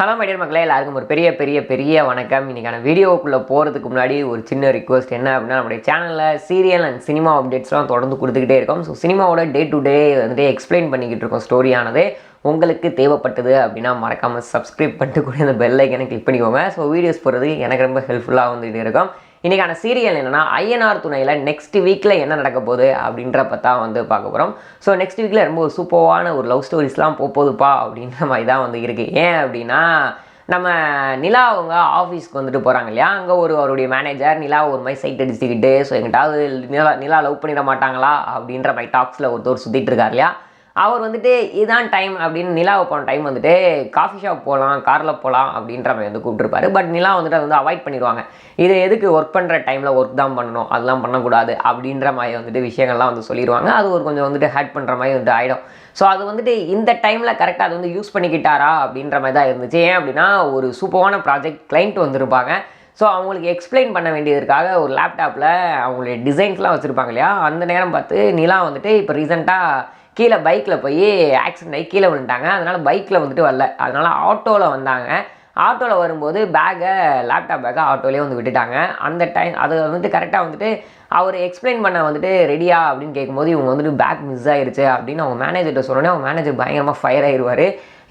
Hello my dear மக்களே, எல்லாருக்கும் ஒரு பெரிய வணக்கம். இன்றைக்கான வீடியோக்குள்ளே போகிறதுக்கு முன்னாடி ஒரு சின்ன ரிக்வஸ்ட் என்ன அப்படின்னா, நம்மளுடைய சேனலில் சீரியல் அண்ட் சினிமா அப்டேட்ஸ்லாம் தொடர்ந்து கொடுத்துக்கிட்டே இருக்கோம். ஸோ சினிமாவோட டே டு டே வந்துட்டு எக்ஸ்பிளைன் பண்ணிக்கிட்டு இருக்கோம். ஸ்டோரியானது உங்களுக்கு தேவைப்பட்டது அப்படின்னா மறக்காமல் சப்ஸ்கிரைப் பண்ணிட்டு கூட இந்த பெல் ஐக்கனை கிளிக் பண்ணிக்கோங்க. ஸோ வீடியோஸ் போகிறதுக்கு எனக்கு ரொம்ப ஹெல்ப்ஃபுல்லாக வந்துட்டு இருக்கும். இன்றைக்கான சீரியல் என்னென்னா, ஐஎன்ஆர் துணையில் நெக்ஸ்ட் வீக்கில் என்ன நடக்க போகுது அப்படின்றப்ப தான் வந்து பார்க்க போகிறோம். ஸோ நெக்ஸ்ட் வீக்கில் ரொம்ப சூப்பரான ஒரு லவ் ஸ்டோரிஸ்லாம் போகுதுப்பா அப்படின்ற மாதிரி தான் வந்து இருக்குது. ஏன் அப்படின்னா, நம்ம நிலா அவங்க ஆஃபீஸ்க்கு வந்துட்டு போகிறாங்க இல்லையா, அங்கே அவருடைய மேனேஜர் நிலா ஒரு மாதிரி சைட் அடிச்சுக்கிட்டு, ஸோ எங்கிட்டாவது நிலா லவ் பண்ணிட மாட்டாங்களா அப்படின்ற மாதிரி டாக்ஸில் ஒருத்தர் சுற்றிட்டு இருக்கார் இல்லையா, அவர் வந்துட்டு இதான் டைம் அப்படின்னு நிலாவை போன டைம் வந்துட்டு காஃபி ஷாப் போகலாம், காரில் போகலாம் அப்படின்ற மாதிரி வந்து கூப்பிட்டுருப்பாரு. பட் நிலா வந்துட்டு அதை வந்து அவாய்ட் பண்ணிடுவாங்க. இது எதுக்கு ஒர்க் பண்ணுற டைமில் ஒர்க் தான் பண்ணணும், அதெல்லாம் பண்ணக்கூடாது அப்படின்ற மாதிரி வந்துட்டு விஷயங்கள்லாம் வந்து சொல்லிடுவாங்க. அது ஒரு கொஞ்சம் வந்துட்டு ஹேட் பண்ணுற மாதிரி வந்துட்டு ஆகிடும். ஸோ அது வந்துட்டு இந்த டைமில் கரெக்டாக அது வந்து யூஸ் பண்ணிக்கிட்டாரா அப்படின்ற மாதிரி தான் இருந்துச்சு. ஏன் அப்படின்னா, ஒரு சூப்பரான ப்ராஜெக்ட் கிளைண்ட் வந்திருப்பாங்க. ஸோ அவங்களுக்கு எக்ஸ்பிளைன் பண்ண வேண்டியதுக்காக ஒரு லேப்டாப்பில் அவங்களுடைய டிசைன்ஸ்லாம் வச்சுருப்பாங்க இல்லையா, அந்த நேரம் பார்த்து நிலா வந்துட்டு இப்போ ரீசெண்டாக கீழே பைக்கில் போய் ஆக்சிடென்ட் ஆகி கீழே விழுந்துட்டாங்க. அதனால் பைக்கில் வந்துட்டு வரல, அதனால் ஆட்டோவில் வந்தாங்க. ஆட்டோவில் வரும்போது லேப்டாப் பேக்கை ஆட்டோலேயே வந்து விட்டுட்டாங்க. அந்த டைம் அது வந்துட்டு கரெக்டாக வந்துட்டு அவர் எக்ஸ்பிளைன் பண்ண வந்துட்டு ரெடியா அப்படின்னு கேட்கும்போது இவங்க வந்துட்டு பேக் மிஸ் ஆகிடுச்சு அப்படின்னு அவங்க மேனேஜர்கிட்ட சொன்னோன்னே அவங்க மேனேஜர் பயங்கரமாக ஃபயர் ஆயிடுவார்.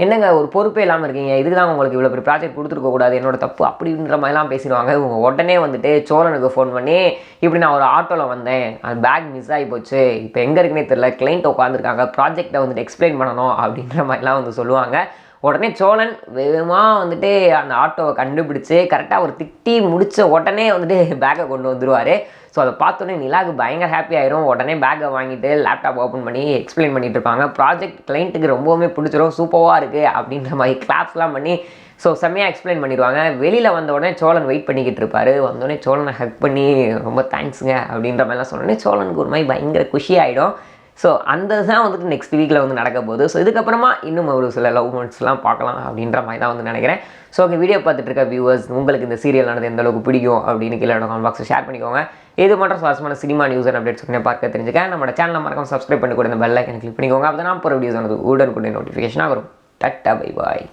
என்னங்க ஒரு பொறுப்பே இல்லாமல் இருக்கீங்க, இதுக்கு தான் உங்களுக்கு இவ்வளோ பெரிய ப்ராஜெக்ட் கொடுத்துருக்கக்கூடாது, என்னோட தப்பு அப்படின்ற மாதிரிலாம் பேசிடுவாங்க. இவங்க உடனே வந்துட்டு சோழனுக்கு ஃபோன் பண்ணி, இப்படி நான் ஒரு ஆட்டோவில் வந்தேன், அது பேக் மிஸ் ஆகி போச்சு, இப்போ எங்கே இருக்குன்னே தெரியல, கிளைண்ட் உட்காந்துருக்காங்க, ப்ராஜெக்டை வந்துட்டு எக்ஸ்பிளைன் பண்ணணும் அப்படின்ற மாதிரிலாம் வந்து சொல்லுவாங்க. உடனே சோழன் வேகமாக வந்துட்டு அந்த ஆட்டோவை கண்டுபிடிச்சி கரெக்டாக ஒரு திட்டி முடித்த உடனே வந்துட்டு பேக்கை கொண்டு வந்துடுவார். ஸோ அதை பார்த்தோன்னே நிலாவுக்கு பயங்கர ஹாப்பி ஆயிரும். உடனே பேக்கை வாங்கிட்டு லேப்டாப் ஓப்பன் பண்ணி எக்ஸ்பிளைன் பண்ணிட்டு இருப்பாங்க. ப்ராஜெக்ட் கிளைண்ட்டுக்கு ரொம்பவுமே பிடிச்சிரும், சூப்பராக இருக்குது அப்படின்ற மாதிரி கிளாப்ஸ்லாம் பண்ணி ஸோ செம்மையாக எக்ஸ்பிளைன் பண்ணிடுவாங்க. வெளியில் வந்த உடனே சோழன் வெயிட் பண்ணிக்கிட்டு இருப்பார். வந்தோடனே சோழனை ஹக் பண்ணி ரொம்ப தேங்க்ஸுங்க அப்படின்ற மாதிரிலாம் சொன்னோடனே சோழனுக்கு ஒரு மாதிரி பயங்கர குஷி ஆகிடும். ஸோ அந்த தான் வந்துட்டு நெக்ஸ்ட் வீக்கில் வந்து நடக்க போகுது. ஸோ இதுக்கப்புறமா இன்னும் ஒரு சில லவ் மூமெண்ட்ஸ்லாம் பார்க்கலாம் அப்படின்ற மாதிரி தான் வந்து நினைக்கிறேன். ஸோ உங்கள் வீடியோ பார்த்துட்டு இருக்க வியூவர்ஸ், உங்களுக்கு இந்த சீரியல் நடந்து எந்த அளவுக்கு பிடிக்கும் அப்படின்னு கீழே கமெண்ட் பாக்ஸில் ஷேர் பண்ணிக்கோங்க. இது மட்டும் சுவாரஸ்யமான சினிமா நியூஸ் அண்ட் அப்டேட்ஸ் பார்க்க தெரிஞ்சுக்க நம்ம சேனலை மறக்காம சப்ஸ்கிரைப் பண்ணி கூட இந்த பெல் ஐக்கனை கிளிக் பண்ணிக்கோங்க. அப்போ தான் நான் போகிற வீடியோஸ் வந்து உடனுக்குடைய நோட்டிஃபிகேஷனாக வரும். Ta-ta bye bye.